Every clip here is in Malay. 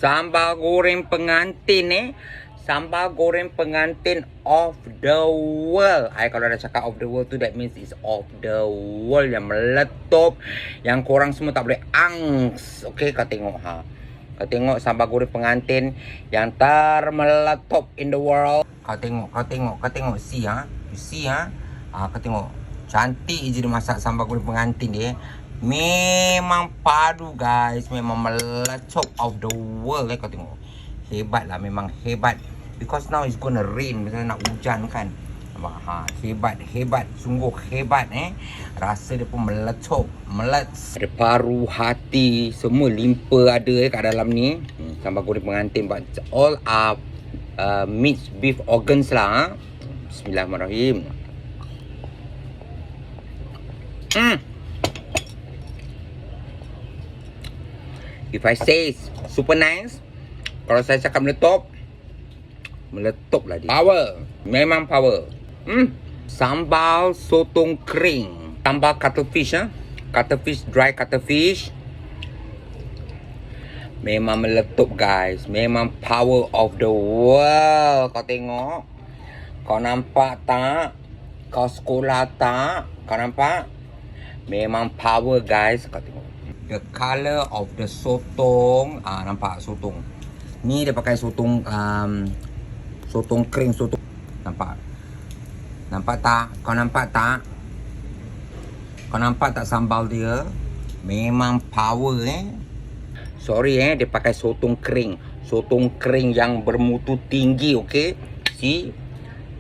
Sambal goreng pengantin Sambal goreng pengantin of the world. Kalau dah cakap of the world tu, that means it's of the world. Yang meletup, yang korang semua tak boleh angs. Okay, kau tengok Kau tengok sambal goreng pengantin yang termeletup in the world. Kau tengok. See You see kau tengok. Cantik je dia masak sambal goreng pengantin dia. Memang padu guys. Memang meletup of the world. Kau tengok. Hebat lah, memang hebat. Because now it's gonna rain. Misalnya nak hujan kan. Hebat. Sungguh hebat Rasa dia pun meletup. Ada paru, hati, semua limpa ada kat dalam ni. Sambal goreng pengantin. But all are mixed beef organs lah. Bismillahirrahmanirrahim. If I say super nice, kalau saya cakap meletup lah dia. Power. Memang power. Sambal sotong kering. Sambal cuttlefish dry cuttlefish. Memang meletup guys. Memang power of the world. Kau tengok. Kau nampak tak? Kau sekolah tak? Kau nampak? Memang power guys. Kau tengok. The color of the sotong. Nampak sotong. Ni dia pakai sotong sotong kering, sotong. Nampak tak? Kau nampak tak? Kau nampak tak sambal dia? Memang power Sorry dia pakai sotong kering. Sotong kering yang bermutu tinggi, okay? See?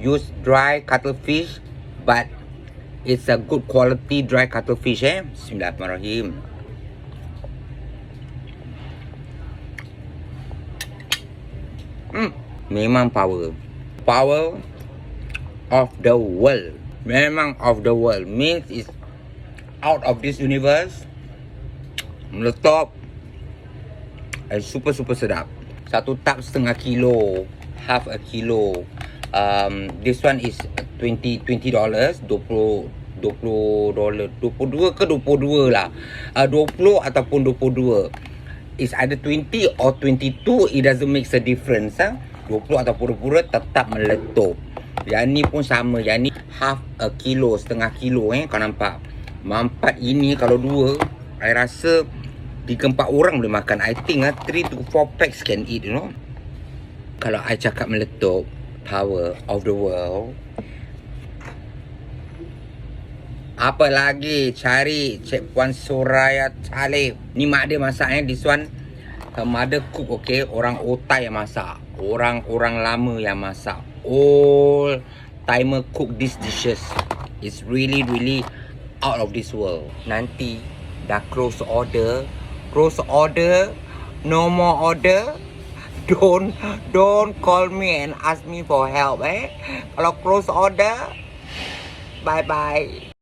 Use dry cuttlefish, but it's a good quality dry cuttlefish Bismillahirrahmanirrahim. Memang power of the world. Memang of the world. Means it's out of this universe. Meletup. Super sedap. Satu tub setengah kilo. Half a kilo. This one is $20. 20 dolar. 22 ke 22 lah. 20 ataupun 22. It's either 20 or 22. It doesn't make a difference 20 ataupun 20 tetap meletup. Yang ni pun sama. Yang ni half a kilo, setengah kilo Kau nampak. Mampat ini kalau dua, I rasa 3-4 orang boleh makan. I think 3 to 4 packs can eat, you know. Kalau I cakap meletup, power of the world. Apa lagi? Cari Cik Puan Suraya Talib. Ni mak dia masak This one her mother cook, okay? Orang otai yang masak. Orang lama yang masak. All timer cook these dishes. It's really out of this world. Nanti dah close order. No more order. Don't call me and ask me for help Kalau close order, bye bye.